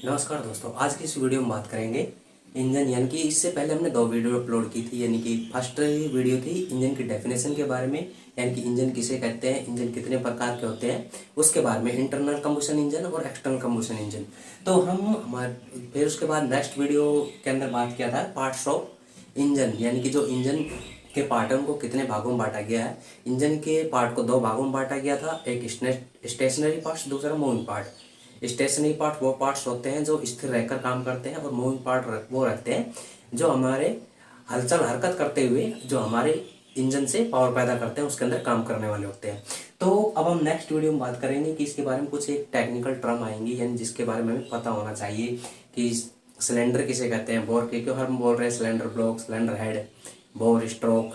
नमस्कार दोस्तों, आज की इस वीडियो में बात करेंगे इंजन। यानी कि इससे पहले हमने दो वीडियो अपलोड की थी। यानी कि फर्स्ट वीडियो थी इंजन की डेफिनेशन के बारे में, यानी कि इंजन किसे कहते हैं, इंजन कितने प्रकार के होते हैं उसके बारे में, इंटरनल कंबशन इंजन और एक्सटर्नल कंबशन इंजन। तो हम हमारे फिर उसके बाद नेक्स्ट वीडियो के अंदर बात किया था पार्ट्स ऑफ इंजन, यानी कि जो इंजन के पार्ट है उनको कितने भागों में बांटा गया है। इंजन के पार्ट को दो भागों में बांटा गया था, एक स्टेशनरी पार्ट्स, दूसरा मूविंग पार्ट। स्टेशनरी पार्ट वो पार्ट्स होते हैं जो स्थिर रहकर काम करते हैं, और मूविंग पार्ट वो रहते हैं जो हमारे हलचल हरकत करते हुए जो हमारे इंजन से पावर पैदा करते हैं, उसके अंदर काम करने वाले होते हैं। तो अब हम नेक्स्ट वीडियो में बात करेंगे कि इसके बारे में कुछ एक टेक्निकल टर्म आएंगी, यानी जिसके बारे में हमें पता होना चाहिए कि सिलेंडर किसे कहते हैं, बोर के क्यों हम बोल रहे हैं, cylinder block, cylinder head, bore stroke,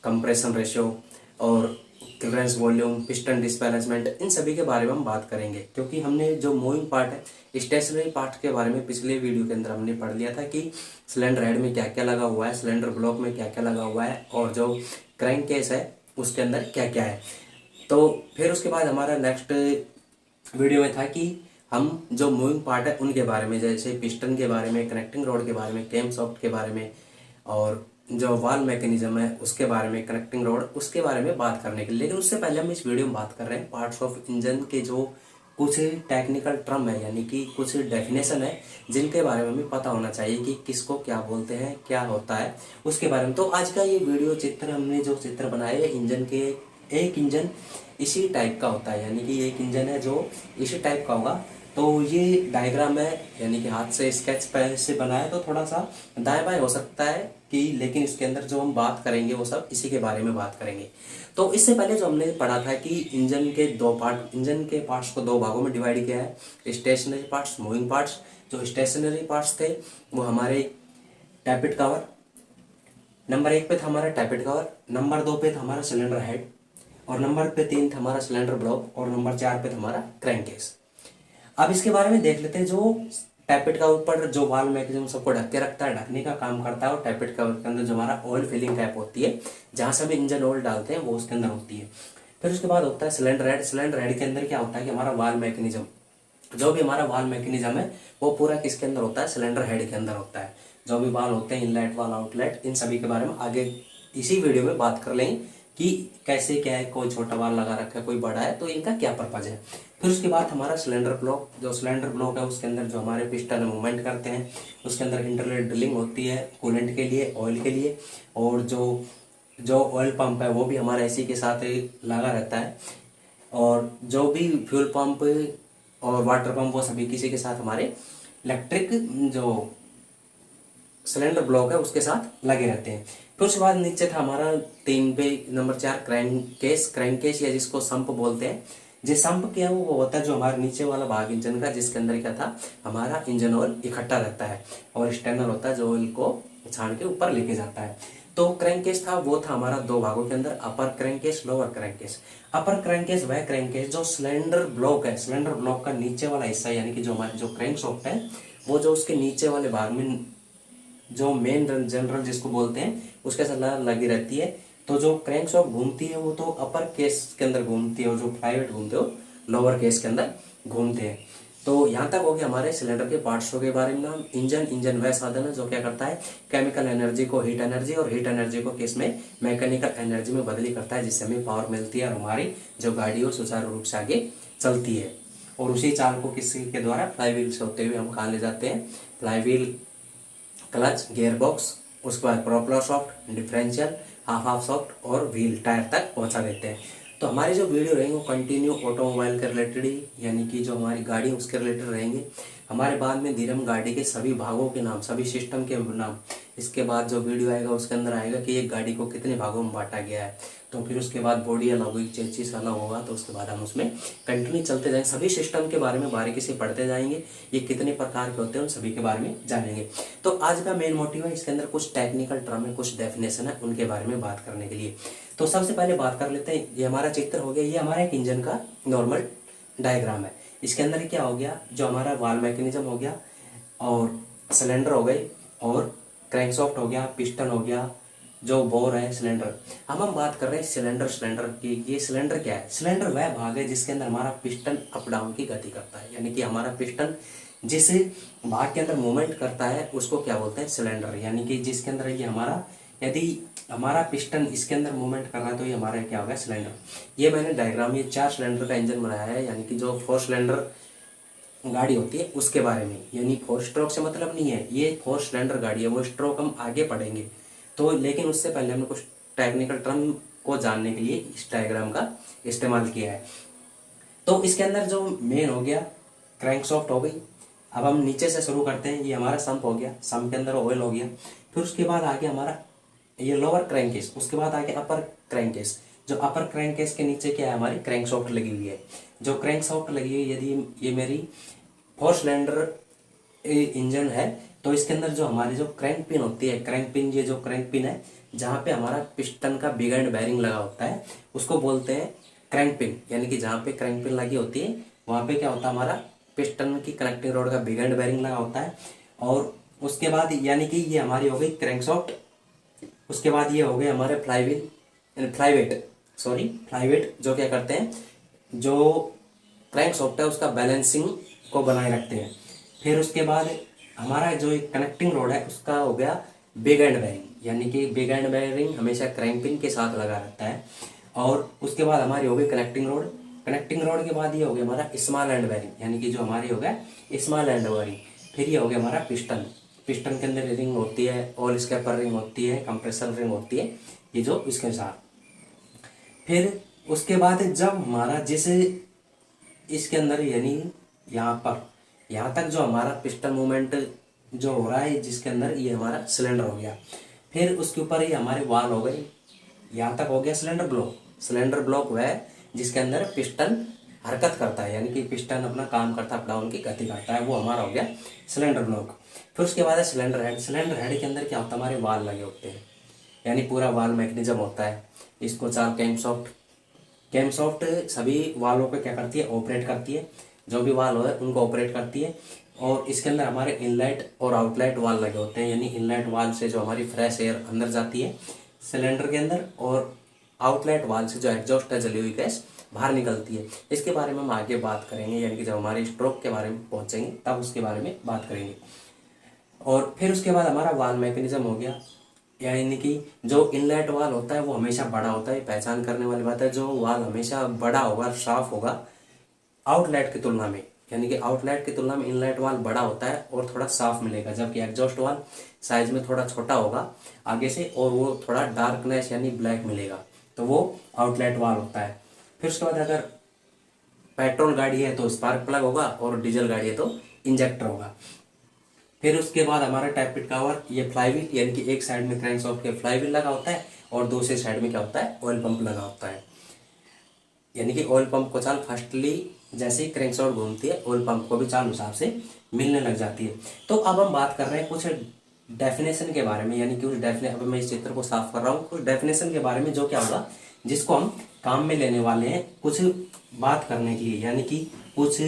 compression ratio और क्लियरेंस वॉल्यूम, पिस्टन डिस्प्लेसमेंट, इन सभी के बारे में हम बात करेंगे। क्योंकि हमने जो मूविंग पार्ट है, स्टेशनरी पार्ट के बारे में पिछले वीडियो के अंदर हमने पढ़ लिया था कि सिलेंडर हेड में क्या क्या लगा हुआ है, सिलेंडर ब्लॉक में क्या क्या लगा हुआ है, और जो क्रैंक केस है उसके अंदर क्या क्या है। तो फिर उसके बाद हमारा नेक्स्ट वीडियो में था कि हम जो मूविंग पार्ट है उनके बारे में, जैसे पिस्टन के बारे में, कनेक्टिंग रोड के बारे में, कैम सॉफ्ट के बारे में, और जो वाल मैकेनिज्म है उसके बारे में, कनेक्टिंग रोड उसके बारे में बात करने के लिए। लेकिन उससे पहले हम इस वीडियो में बात कर रहे हैं पार्ट्स ऑफ इंजन के जो कुछ टेक्निकल टर्म है, यानी कि कुछ डेफिनेशन है जिनके बारे में हमें पता होना चाहिए कि किसको क्या बोलते हैं, क्या होता है उसके बारे में। तो आज का ये वीडियो चित्र, हमने जो चित्र बनाए है इंजन के, एक इंजन इसी टाइप का होता है, यानी कि एक इंजन है जो इसी टाइप का होगा। तो ये डायग्राम है, यानी कि हाथ से स्केच पेन से बनाया, तो थोड़ा सा दाएं बाएं हो सकता है कि, लेकिन इसके अंदर जो हम बात करेंगे वो सब इसी के बारे में बात करेंगे। तो इससे पहले जो हमने पढ़ा था कि इंजन के दो पार्ट, इंजन के पार्ट्स को दो भागों में डिवाइड किया है, स्टेशनरी पार्ट्स, मूविंग पार्ट्स। जो स्टेशनरी पार्ट्स थे वो हमारे टैपिट कवर, नंबर 1 पे था हमारा टैपिट कवर, नंबर 2 पे था हमारा सिलेंडर हेड, और नंबर पे 3 था हमारा सिलेंडर ब्लॉक, और नंबर 4 पे था हमारा क्रैंक केस। अब इसके बारे में देख लेते हैं। जो टैपेट का ऊपर जो वाल मैकेनिज्म सबको ढक के रखता है, ढकने का काम करता है, और टैपेट का के अंदर जो हमारा ऑयल फिलिंग कैप होती है, जहां से हम इंजन ऑयल डालते हैं, वो उसके अंदर होती है। फिर उसके बाद होता है सिलेंडर हेड। सिलेंडर हेड के अंदर क्या होता है कि हमारा वाल मैकेनिज्म, जो भी हमारा वाल मैकेनिज्म है वो पूरा किसके अंदर होता है, सिलेंडर हेड के अंदर होता है। जो भी वाल होते हैं, इनलेट वाल, आउटलेट, इन सभी के बारे में आगे इसी वीडियो में बात कर लेंगे कि कैसे क्या है, कोई छोटा वाल लगा रखा है, कोई बड़ा है, तो इनका क्या पर्पज है। फिर उसके बाद हमारा सिलेंडर ब्लॉक, जो सिलेंडर ब्लॉक है उसके अंदर जो हमारे पिस्टन मूवमेंट करते हैं, उसके अंदर इंटरनल ड्रिलिंग होती है कूलेंट के लिए, ऑयल के लिए, और जो जो ऑयल पंप है वो भी हमारा इसी के साथ लगा रहता है, और जो भी फ्यूल पंप और वाटर पंप वो सभी किसी के साथ हमारे इलेक्ट्रिक जो सिलेंडर ब्लॉक है उसके साथ लगे रहते हैं। फिर उसके बाद नीचे था हमारा 3 पे number 4 crank case. Crank case या जिसको संप बोलते हैं, जो संप क्या है वो होता है जो हमारे नीचे वाला भाग इंजन का, जिसके अंदर क्या था हमारा इंजन ऑयल इकट्ठा रहता है, और स्टेनर होता है जो ऑयल को छान के ऊपर लेके जाता है। तो क्रैंकेस था वो था हमारा दो भागों के अंदर, अपर क्रैंकेस, लोअर क्रैंकेस। अपर क्रैंकेस वह क्रैंकेस जो सिलेंडर ब्लॉक है, सिलेंडर ब्लॉक का नीचे वाला हिस्सा, यानी कि जो हमारे जो क्रैंक शाफ्ट है वो जो उसके नीचे वाले भाग में जो मेन जनरल जिसको बोलते हैं उसके साथ लगी रहती है। तो जो क्रैंक शॉफ्ट घूमती है वो तो अपर केस के अंदर घूमती है, और जो फ्लाइवेट घूमते हो लोअर केस के अंदर घूमते हैं। तो यहाँ तक हो गया हमारे सिलेंडर के पार्ट्सों के बारे में नाम। इंजन वह साधन है जो क्या करता है, केमिकल एनर्जी को हीट एनर्जी, और हीट एनर्जी को किस में, मैकेनिकल एनर्जी में बदली करता है, जिससे हमें पावर मिलती है और हमारी जो गाड़ी हो सुचारू रूप से आगे चलती है। और उसी चाल को किसी के द्वारा फ्लाईव्हील से होते हुए हम कहाँ ले जाते हैं, फ्लाईव्हील, क्लच, गियर बॉक्स, उसके बाद propeller soft, differential, half soft और व्हील टायर तक पहुंचा देते हैं। तो हमारे जो वीडियो रहेंगे वो कंटिन्यू ऑटोमोबाइल के रिलेटेड ही, यानी कि जो हमारी गाड़ी है उसके रिलेटेड रहेंगे। हमारे बाद में धीरे हम गाड़ी के सभी भागों के नाम, सभी सिस्टम के नाम, इसके बाद जो वीडियो आएगा उसके अंदर आएगा कि एक गाड़ी को कितने भागों में बांटा गया है। तो फिर उसके बाद बॉडी अलग होगी, चेसिस अलग होगा, तो उसके बाद हम उसमें कंटिन्यू चलते जाएंगे, सभी सिस्टम के बारे में बारीकी से पढ़ते जाएंगे, ये कितने प्रकार के होते हैं उन सभी के बारे में जानेंगे। तो आज का मेन मोटिव है इसके अंदर कुछ टेक्निकल टर्म है, कुछ डेफिनेशन है, उनके बारे में बात करने के लिए। तो सबसे पहले बात कर लेते हैं, ये हमारा चित्र हो गया, ये हमारा एक इंजन का नॉर्मल डायग्राम है। इसके अंदर क्या हो गया, जो हमारा वाल मैकेनिज्म हो गया, और सिलेंडर हो गई, और क्रैंकशाफ्ट हो गया, पिस्टन हो गया, जो बोर है सिलेंडर। अब हम बात कर रहे हैं सिलेंडर की। ये सिलेंडर क्या है, सिलेंडर वह भाग है जिसके अंदर हमारा पिस्टन अप डाउन की गति करता है, यानी कि हमारा पिस्टन जिस भाग के अंदर मूवमेंट करता है उसको क्या बोलते हैं, सिलेंडर। यानी कि जिसके अंदर ये हमारा, यदि हमारा पिस्टन इसके अंदर मूवमेंट कर रहा है तो ये हमारा क्या होगा, सिलेंडर। ये मैंने डायग्राम, ये 4 सिलेंडर का इंजन बनाया है, यानी कि जो 4 सिलेंडर गाड़ी होती है उसके बारे में। यानी 4 स्ट्रोक से मतलब नहीं है, ये 4 सिलेंडर गाड़ी है, वो स्ट्रोक हम आगे पढ़ेंगे। तो लेकिन उससे पहले हमने कुछ टेक्निकल टर्म को जानने के लिए इस डायग्राम का इस्तेमाल किया है। तो इसके अंदर जो मेन हो गया, क्रैंकशाफ्ट हो गई। अब हम नीचे से शुरू करते हैं। ये हमारा सम्प हो गया, सम्प के अंदर ऑयल हो गया। फिर उसके बाद आ गया हमारा ये लोअर क्रैंकेस, उसके बाद आ गया अपर क्रैंकेस। जो अपर क्रैंकेस के नीचे क्या है, हमारी क्रैंकशाफ्ट लगी हुई है। जो क्रैंकशाफ्ट लगी हुई है, यदि ये मेरी 4 सिलेंडर इंजन है, तो इसके अंदर जो हमारी जो क्रैंक पिन होती है, क्रैंक पिन, ये जो क्रैंक पिन है जहाँ पे हमारा पिस्टन का बिग एंड बैरिंग लगा होता है, उसको बोलते हैं क्रैंक पिन। यानी कि जहाँ पे क्रैंक पिन लगी होती है वहाँ पे क्या होता है, हमारा पिस्टन की कनेक्टिंग रोड का बिग एंड बैरिंग लगा होता है। और उसके बाद यानी कि ये हमारी हो गई क्रैंकशाफ्ट। उसके बाद ये हो गए हमारे फ्लाईव्हील, फ्लाईवेट, सॉरी फ्लाईवेट, जो क्या करते हैं, जो क्रैंकशाफ्ट है उसका बैलेंसिंग को बनाए रखते हैं। फिर उसके बाद हमारा जो एक कनेक्टिंग रोड है उसका हो गया बिग एंड बैरिंग। यानी कि बिग एंड बैरिंग हमेशा क्रैंक पिन के साथ लगा रहता है। और उसके बाद हमारी हो गई कनेक्टिंग रोड। कनेक्टिंग रोड के बाद ये हो गया हमारा स्मॉल एंड बैरिंग, यानी कि जो हमारी हो गया स्मॉल एंड बैरिंग। फिर ये हो गया हमारा पिस्टन। पिस्टन के अंदर रिंग होती है, ऑयल स्कैपर रिंग होती है, कंप्रेसर रिंग होती है, ये जो इसके साथ। फिर उसके बाद जब हमारा जैसे इसके अंदर, यानी यहाँ पर यहाँ तक जो हमारा पिस्टन मूवमेंट जो हो रहा है, जिसके अंदर ये हमारा सिलेंडर हो गया। फिर उसके ऊपर ये हमारे वाल हो गई, यहाँ तक हो गया सिलेंडर ब्लॉक। सिलेंडर ब्लॉक वह है जिसके अंदर पिस्टन हरकत करता है, यानी कि पिस्टन अपना काम करता है, अप डाउन की गति करता है, वो हमारा हो गया सिलेंडर ब्लॉक। फिर उसके बाद है सिलेंडर हेड। सिलेंडर हेड के अंदर क्या होता है, हमारे वाल लगे होते हैं, यानी पूरा वाल मैकेनिज्म होता है। इसको 4 कैमसॉफ्ट, कैमसॉफ्ट सभी वालों को क्या करती है, ऑपरेट करती है। जो भी वाल है उनको ऑपरेट करती है। और इसके अंदर हमारे इनलेट और आउटलेट वाल लगे होते हैं, यानी इनलेट वाल से जो हमारी फ्रेश एयर अंदर जाती है सिलेंडर के अंदर, और आउटलेट वाल से जो एग्जॉस्ट है, जली हुई गैस बाहर निकलती है। इसके बारे में हम आगे बात करेंगे, यानी कि जब हमारे स्ट्रोक के बारे में पहुंचेंगे तब उसके बारे में बात करेंगे। और फिर उसके बाद हमारा वाल मैकेनिज्म हो गया, यानी कि जो इनलेट वाल होता है वो हमेशा बड़ा होता है। पहचान करने वाली बात है, जो वाल हमेशा बड़ा होगा, साफ होगा आउटलेट की तुलना में। यानी कि आउटलेट की तुलना में इनलेट वाल बड़ा होता है और थोड़ा साफ मिलेगा, जबकि एग्जॉस्ट वाल साइज में थोड़ा छोटा होगा आगे से, और वो थोड़ा डार्कनेस यानी ब्लैक मिलेगा, तो वो आउटलेट वाल होता है। फिर उसके बाद अगर पेट्रोल गाड़ी है तो स्पार्क प्लग होगा, और डीजल गाड़ी है तो इंजेक्टर होगा। फिर उसके बाद हमारा टैपिट कवर, ये फ्लाईव्हील, यानी कि एक साइड में क्रैंकशाफ्ट के फ्लाईव्हील लगा होता है और दूसरे साइड में क्या होता है, ऑयल पंप लगा होता है। यानी कि ऑयल पंप को चाल फर्स्टली जैसे ही क्रैंकशाफ्ट घूमती है, ऑयल पंप को भी चाल हिसाब से मिलने लग जाती है। तो अब हम बात कर रहे हैं कुछ डेफिनेशन के बारे में, यानी कि उस डेफिनेशन, अब मैं इस चित्र को साफ कर रहा हूँ, कुछ डेफिनेशन के बारे में जो क्या होगा, जिसको हम काम में लेने वाले हैं कुछ बात करने के लिए, यानी कि कुछ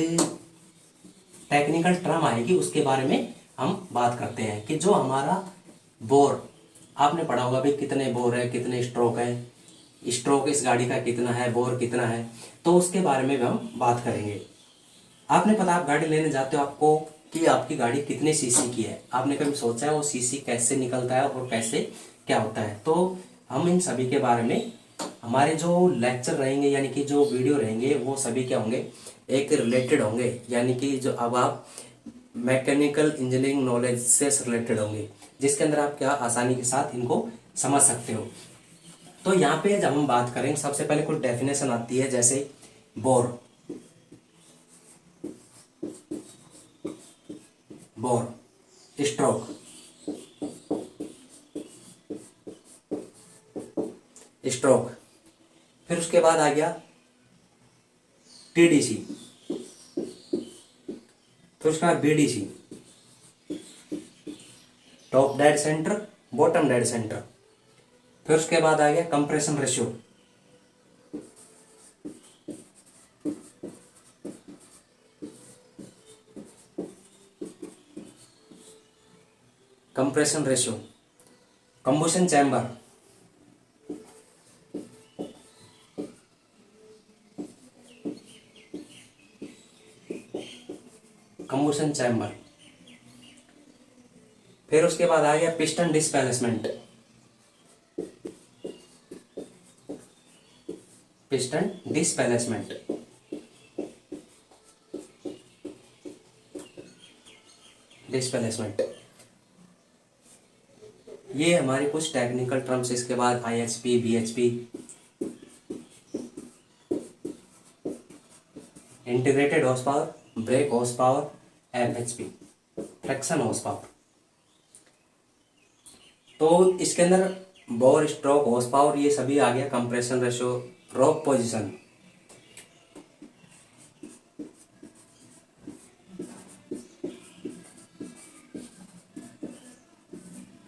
टेक्निकल टर्म आएगी उसके बारे में हम बात करते हैं। कि जो हमारा बोर, आपने पढ़ा होगा भाई कितने बोर है, कितने स्ट्रोक है, स्ट्रोक इस गाड़ी का कितना है, बोर कितना है, तो उसके बारे में भी हम बात करेंगे। आपने पता, आप गाड़ी लेने जाते हो, आपको कि आपकी गाड़ी कितने सीसी की है, आपने कभी सोचा है वो सीसी कैसे निकलता है और कैसे क्या होता है? तो हम इन सभी के बारे में, हमारे जो लेक्चर रहेंगे यानी कि जो वीडियो रहेंगे वो सभी क्या होंगे, एक रिलेटेड होंगे, यानी कि जो अब आप मैकेनिकल इंजीनियरिंग नॉलेज से रिलेटेड होंगे, जिसके अंदर आप क्या आसानी के साथ इनको समझ सकते हो। तो यहाँ पे जब हम बात करेंगे, सबसे पहले कुछ डेफिनेशन आती है, जैसे बोर, बोर, स्ट्रोक, स्ट्रोक। फिर उसके बाद आ गया टीडीसी, फिर उसके बाद BDC, top dead centre, bottom dead centre. फिर उसके बाद आ गया compression ratio, compression ratio, combustion chamber, combustion chamber. फिर उसके बाद आ गया piston displacement, piston displacement. Displacement ये हमारे कुछ टेक्निकल टर्म्स। इसके बाद IHP, BHP, integrated horse power, break horse power, FHP, fraction horse power. तो इसके अंदर बोर, स्ट्रोक, हॉर्स पावर ये सभी आ गया। Compression ratio, rock position,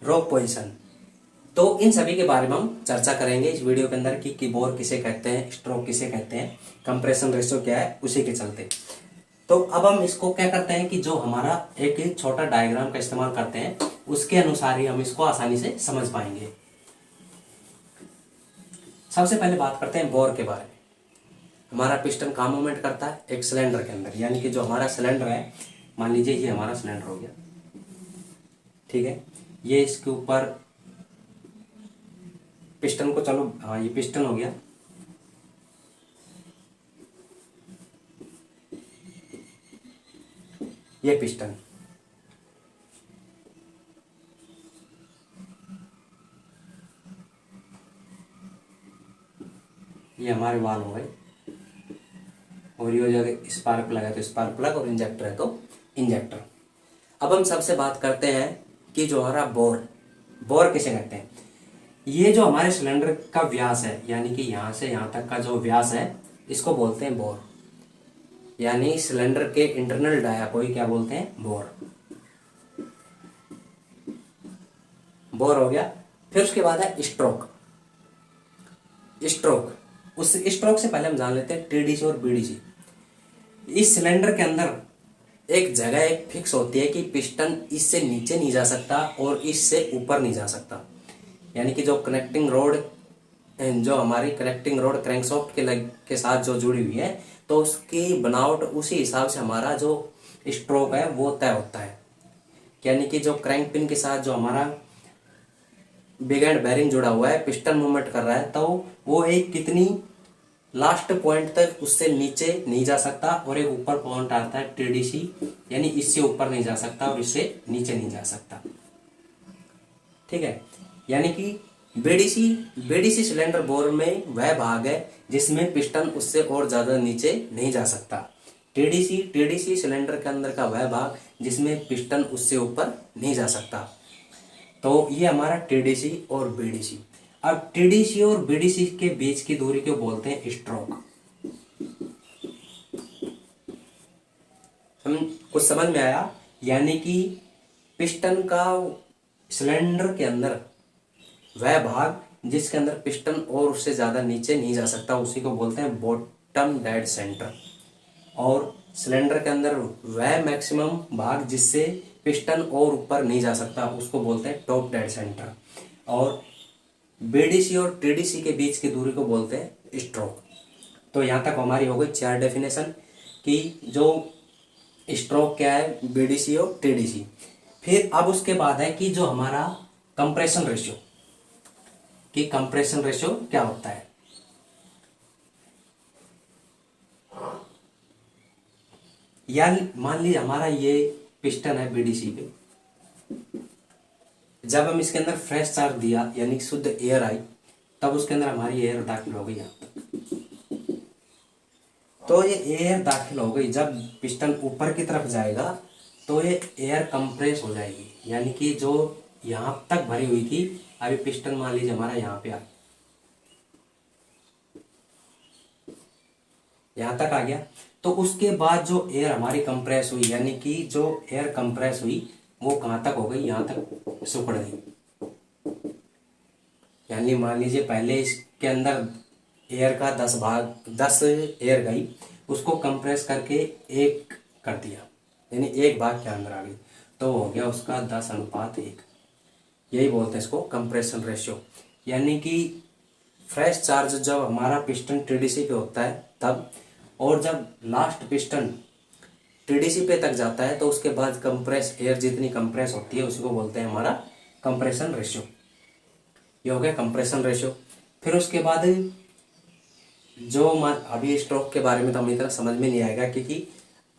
rock position. तो इन सभी के बारे में हम चर्चा करेंगे इस वीडियो के अंदर कि बोर किसे कहते हैं, स्ट्रोक किसे कहते हैं, कंप्रेशन रेशियो क्या है, उसी के चलते। तो अब हम इसको क्या करते हैं कि जो हमारा एक छोटा डायग्राम का इस्तेमाल करते हैं, उसके अनुसार ही हम इसको आसानी से समझ पाएंगे। सबसे पहले बात करते हैं बोर के बारे में। हमारा पिस्टन कहाँ मूवमेंट करता है? एक सिलेंडर के अंदर, यानी कि जो हमारा सिलेंडर है, मान लीजिए ये हमारा सिलेंडर हो गया, ठीक है। ये इसके ऊपर पिस्टन को, चलो हाँ ये पिस्टन हो गया, ये पिस्टन, ये हमारे वाल हो गए, और ये जगह स्पार्क प्लग है तो स्पार्क प्लग, और इंजेक्टर है तो इंजेक्टर। अब हम सबसे बात करते हैं कि जो हमारा बोर, बोर किसे कहते हैं? ये जो हमारे सिलेंडर का व्यास है, यानी कि यहाँ से यहाँ तक का जो व्यास है, इसको बोलते हैं बोर। यानी सिलेंडर के इंटरनल डाया को ही क्या बोलते हैं? बोर। बोर हो गया। फिर उसके बाद है स्ट्रोक। स्ट्रोक, उस स्ट्रोक से पहले हम जान लेते हैं TDC और BDC। इस सिलेंडर के अंदर एक जगह एक फिक्स होती है कि पिस्टन इससे नीचे नहीं जा सकता और इससे ऊपर नहीं जा सकता। यानी कि जो कनेक्टिंग रोड, जो हमारी कनेक्टिंग रोड क्रैंकशाफ्ट के साथ जो जुड़ी हुई है, तो उसकी बनावट उसी हिसाब से हमारा जो स्ट्रोक है वो तय होता है। यानी कि जो क्रैंक पिन के साथ जो हमारा बिग एंड बेरिंग जुड़ा हुआ है, पिस्टन मूवमेंट कर रहा है, तो वो एक कितनी लास्ट पॉइंट तक उससे नीचे नहीं जा सकता, और एक ऊपर पॉइंट आता है TDC, यानी इससे ऊपर नहीं जा सकता और इससे नीचे नहीं जा सकता, ठीक है। यानी कि BDC सिलेंडर बोर में वह भाग है जिसमें पिस्टन उससे और ज्यादा नीचे नहीं जा सकता। TDC सिलेंडर के अंदर का वह भाग जिसमें पिस्टन उससे ऊपर नहीं जा सकता। तो ये हमारा TDC और BDC। अब TDC और BDC के बीच की दूरी को बोलते हैं स्ट्रोक। हम कुछ समझ में आया? यानी कि पिस्टन का सिलेंडर के अंदर वह भाग जिसके अंदर पिस्टन और उससे ज्यादा नीचे नहीं जा सकता, उसी को बोलते हैं बॉटम डेड सेंटर। और सिलेंडर के अंदर वह मैक्सिमम भाग जिससे पिस्टन और ऊपर नहीं जा सकता, उसको बोलते हैं टॉप डेड सेंटर। और BDC और TDC के बीच की दूरी को बोलते हैं स्ट्रोक। तो यहाँ तक हमारी हो गई 4 डेफिनेशन कि जो स्ट्रोक क्या है, BDC और TDC। फिर अब उसके बाद है कि जो हमारा कंप्रेशन रेशियो, कि कंप्रेशन रेशियो क्या होता है। या मान लीजिए हमारा ये पिस्टन है BDC पे, जब हम इसके अंदर फ्रेश चार्ज दिया, यानी शुद्ध एयर आई, तब उसके अंदर हमारी एयर दाखिल हो गई यहाँ तक। तो ये एयर दाखिल हो गई, जब पिस्टन ऊपर की तरफ जाएगा तो ये एयर कंप्रेस हो जाएगी, यानी कि जो यहाँ तक भरी हुई थी, अभी पिस्टन मान लीजिए हमारा यहाँ पे यहाँ तक आ गया। तो उसके बाद जो एयर हमारी कंप्रेस हुई, यानी कि जो एयर कंप्रेस हुई वो कहाँ तक हो गई? यहाँ तक सिकुड़ गई। यानी मान लीजिए पहले इसके अंदर एयर का 10 एयर गई, उसको कंप्रेस करके 1 कर दिया, यानी 1 भाग के अंदर आ गई, तो हो गया उसका 10:1। यही बोलते हैं इसको कंप्रेशन रेशियो। यानी कि फ्रेश चार्ज जब हमारा पिस्टन TDC पे होता है तब, और जब लास्ट पिस्टन टीडीसी पे तक जाता है तो उसके बाद कंप्रेस एयर जितनी कंप्रेस होती है उसी को बोलते हैं हमारा कंप्रेशन रेशियो। ये हो गया कंप्रेशन रेशियो। फिर उसके बाद जो अभी स्ट्रोक के बारे में तो हमें इतना समझ में नहीं आएगा, क्योंकि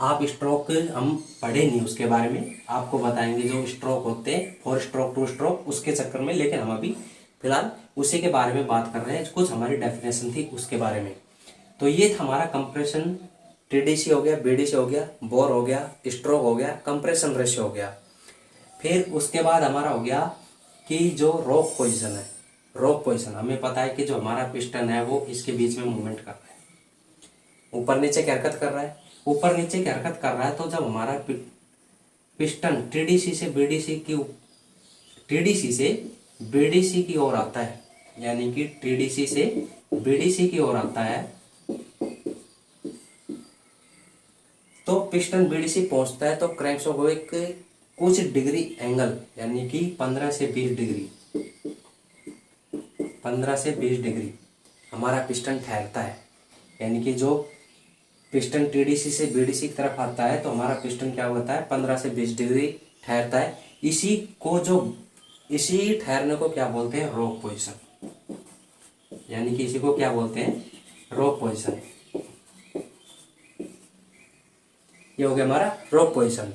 आप स्ट्रोक हम पढ़े नहीं उसके बारे में, आपको बताएंगे जो स्ट्रोक होते हैं 4 स्ट्रोक 2 स्ट्रोक उसके चक्कर में, लेकिन हम अभी फिलहाल उसी के बारे में बात कर रहे हैं, कुछ हमारी डेफिनेशन थी उसके बारे में। तो ये था हमारा कंप्रेशन, टीडीसी हो गया, बीडीसी हो गया, बोर हो गया, स्ट्रोक हो गया, कंप्रेशन रेशियो हो गया। फिर उसके बाद हमारा हो गया कि जो रॉक पोजीशन है, रॉक पोजीशन हमें पता है कि जो हमारा पिस्टन है वो इसके बीच में मूवमेंट कर रहा है, ऊपर नीचे की हरकत कर रहा है, ऊपर नीचे की हरकत कर रहा है। तो जब हमारा पिस्टन टीडीसी से बीडीसी की ओर आता है, यानी कि टीडीसी से बीडीसी की ओर आता है, तो पिस्टन बीडीसी पहुंचता है तो क्रैंकशाफ्ट को एक कुछ डिग्री एंगल, यानी कि 15 से 20 डिग्री, 15 से 20 डिग्री हमारा पिस्टन ठहरता है। यानी कि जो पिस्टन टीडीसी से बीडीसी की तरफ आता है तो हमारा पिस्टन क्या होता है 15 से 20 डिग्री ठहरता है। इसी ठहरने को क्या बोलते हैं, रॉक पोजीशन, यानी कि इसी को क्या बोलते हैं, रॉक पोजीशन। ये हो गया हमारा रॉक पोजीशन।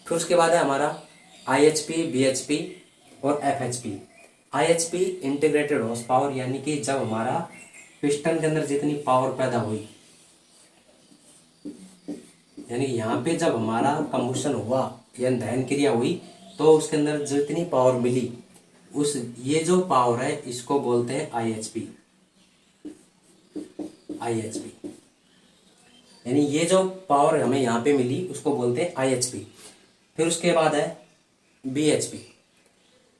फिर उसके बाद है हमारा आईएचपी, बीएचपी और FHP. IHP integrated horse power, यानी कि जब हमारा पिस्टन के अंदर जितनी पावर पैदा हुई, यानी कि यहाँ पे जब हमारा कंबुशन हुआ या दहन क्रिया हुई तो उसके अंदर जितनी पावर मिली, ये जो पावर है इसको बोलते हैं आईएचपी। यानी ये जो पावर हमें यहाँ पे मिली उसको बोलते हैं आईएचपी। फिर उसके बाद है बीएचपी,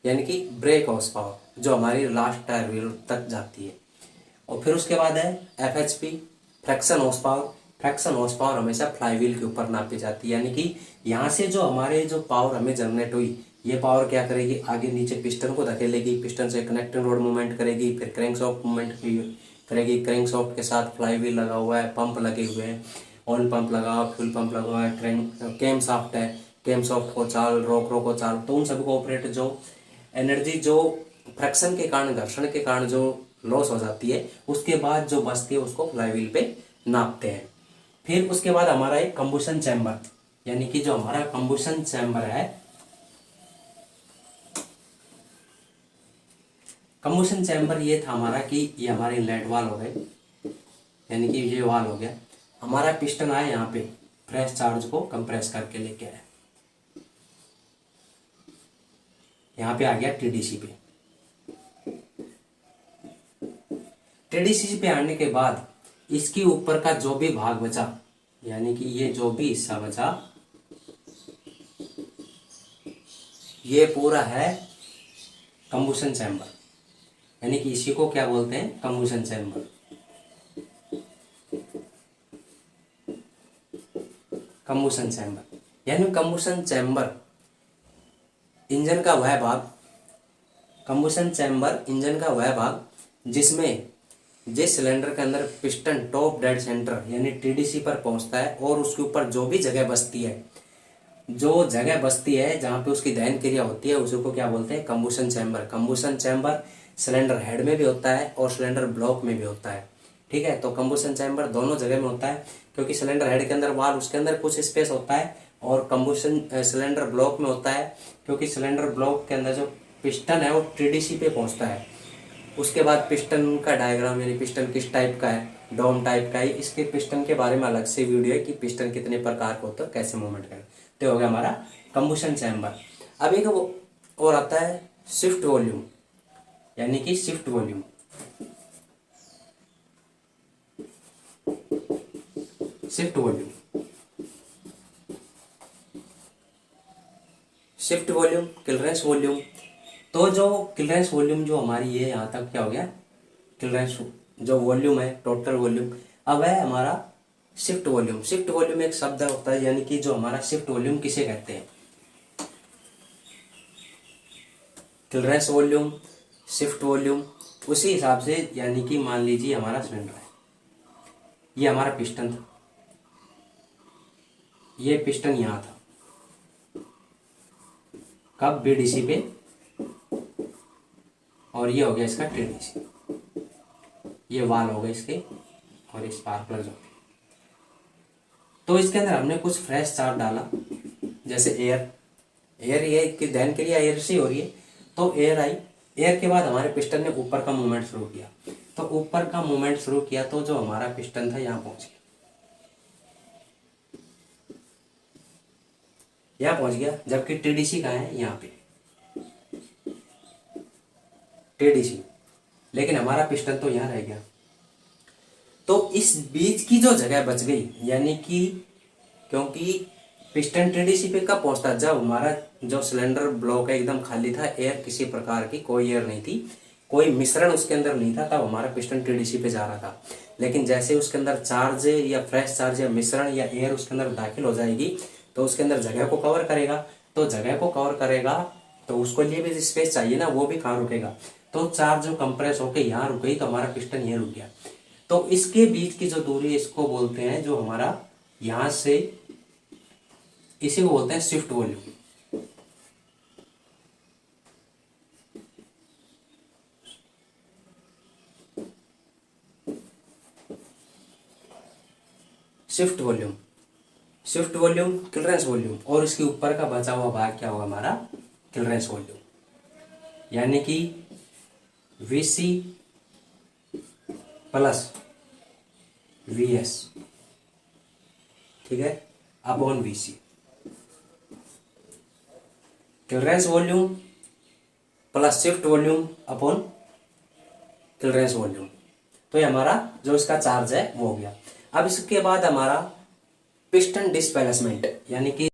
यानी कि ब्रेक हॉर्स पावर, जो हमारी लास्ट टायर व्हील तक जाती है। और फिर उसके बाद है FHP, fraction horse power. Fraction horse power हमेशा फ्लाई व्हील के ऊपर नापी जाती है, यानी कि यहाँ से जो हमारे जो पावर हमें जनरेट हुई, ये पावर क्या करेगी, आगे नीचे पिस्टन को धकेलेगी, पिस्टन से कनेक्टिंग रोड मूवमेंट करेगी, फिर क्रैंकशाफ्ट मूवमेंट करेगी। क्रैंकशाफ्ट के साथ फ्लाई व्हील लगा हुआ है, पंप लगे हुए हैं, ऑयल पंप लगा हुआ, फ्यूल पंप लगा हुआ है, कैम शाफ्ट है, कैम शाफ्ट को चाल, रोकरो को चाल, तो उन सभी को ऑपरेट, जो एनर्जी जो फ्रैक्शन के कारण, घर्षण के कारण जो लॉस हो जाती है, उसके बाद जो बचती है उसको फ्लाई व्हील पे नापते हैं। फिर उसके बाद हमारा एक कंबुशन चैम्बर, यानी कि जो हमारा कंबुशन चैम्बर है, कंबुशन चैम्बर ये था हमारा कि ये हमारे इनलेट वाल हो गए, यानी कि ये वाल हो गया, हमारा पिस्टन आया यहाँ पे फ्रेश चार्ज को कंप्रेस करके लेके आया, यहाँ पे आ गया टीडीसी पे। टीडीसी पे आने के बाद इसके ऊपर का जो भी भाग बचा, यानी कि ये जो भी हिस्सा बचा, ये पूरा है कंबुशन चैम्बर, यानी कि इसी को क्या बोलते हैं, कंबुशन चैम्बर। कंबुशन चैम्बर यानी कंबुशन चैम्बर इंजन का वह भाग, कंबुशन चैम्बर इंजन का वह भाग जिसमें जिस सिलेंडर के अंदर पिस्टन टॉप डेड सेंटर यानी टीडीसी पर पहुंचता है, और उसके ऊपर जो भी जगह बचती है, जो जगह बचती है जहाँ पे उसकी दहन क्रिया होती है, उसी को क्या बोलते हैं, कंबुशन चैम्बर। कंबुशन चैम्बर सिलेंडर हेड में भी होता है और सिलेंडर ब्लॉक में भी होता है, ठीक है। तो कंबुशन चैम्बर दोनों जगह में होता है, क्योंकि सिलेंडर हेड के अंदर वाल्व, उसके अंदर कुछ स्पेस होता है, और कंबुशन सिलेंडर ब्लॉक में होता है, क्योंकि सिलेंडर ब्लॉक के अंदर जो पिस्टन है वो टीडीसी पे पहुंचता है। उसके बाद पिस्टन का डायग्राम, यानी पिस्टन किस टाइप का है, डोम टाइप का है, इसके पिस्टन के बारे में अलग से वीडियो है कि पिस्टन कितने प्रकार का होता है, कैसे मूवमेंट करें। तो हो गया हमारा कंबुशन चैम्बर। अब एक और आता है शिफ्ट वॉल्यूम, यानी कि shift volume. Shift volume, shift volume, clearance volume. तो जो क्लियरेंस वॉल्यूम जो हमारी ये यहाँ तक क्या हो गया, क्लियरेंस जो वॉल्यूम है, टोटल वॉल्यूम। अब है हमारा शिफ्ट वॉल्यूम। शिफ्ट वॉल्यूम एक शब्द होता है, यानी कि जो हमारा शिफ्ट वॉल्यूम किसे कहते हैं, क्लियरेंस वॉल्यूम, शिफ्ट वॉल्यूम। उसी हिसाब से, यानी कि मान लीजिए हमारा सिलेंडर है, ये हमारा पिस्टन था, ये पिस्टन यहाँ था कब, बीडीसी पे, और ये हो गया इसका टीडीसी, ये वाल हो गए इसके और स्पार्क प्लग हो गए। तो इसके अंदर हमने कुछ फ्रेश चार्ज डाला, जैसे एयर ये कि दहन क्रिया एयर से हो रही है, तो एयर आई। एयर के बाद हमारे पिस्टन ने ऊपर का मूवमेंट शुरू किया, तो ऊपर का मूवमेंट शुरू किया तो जो हमारा पिस्टन था यहाँ पहुंच गया, यहाँ पहुंच गया। जबकि टीडीसी कहाँ है, यहाँ पे टीडीसी, लेकिन हमारा पिस्टन तो यहाँ रह गया। तो इस बीच की जो जगह बच गई, यानी कि क्योंकि पिस्टन टीडीसी पे कब पहुंचता, जब हमारा जो सिलेंडर ब्लॉक है एकदम खाली था, एयर किसी प्रकार की कोई एयर नहीं थी, कोई मिश्रण उसके अंदर नहीं था, तब हमारा पिस्टन टीडीसी पे जा रहा था। लेकिन जैसे उसके अंदर चार्ज या फ्रेश चार्ज या मिश्रण या एयर उसके अंदर दाखिल हो जाएगी, तो उसके अंदर जगह को कवर करेगा, तो जगह को कवर करेगा तो उसको लिए भी स्पेस चाहिए ना, वो भी कहाँ रुकेगा। तो चार्ज जो कंप्रेस होकर यहाँ रुक गई, तो हमारा पिस्टन यहाँ रुक गया। तो इसके बीच की जो दूरी, इसको बोलते हैं, जो हमारा यहाँ से, इसी को बोलते हैं shift volume. Shift volume, shift volume, clearance volume, और इसके ऊपर का बचा हुआ भाग क्या होगा हमारा, क्लियरेंस वॉल्यूम, यानी कि वीसी प्लस वीएस, ठीक है, upon VC. Clearance volume plus shift volume upon clearance volume, तो ये हमारा जो इसका चार्ज है वो हो गया। अब इसके बाद हमारा पिस्टन डिस्प्लेसमेंट, यानी कि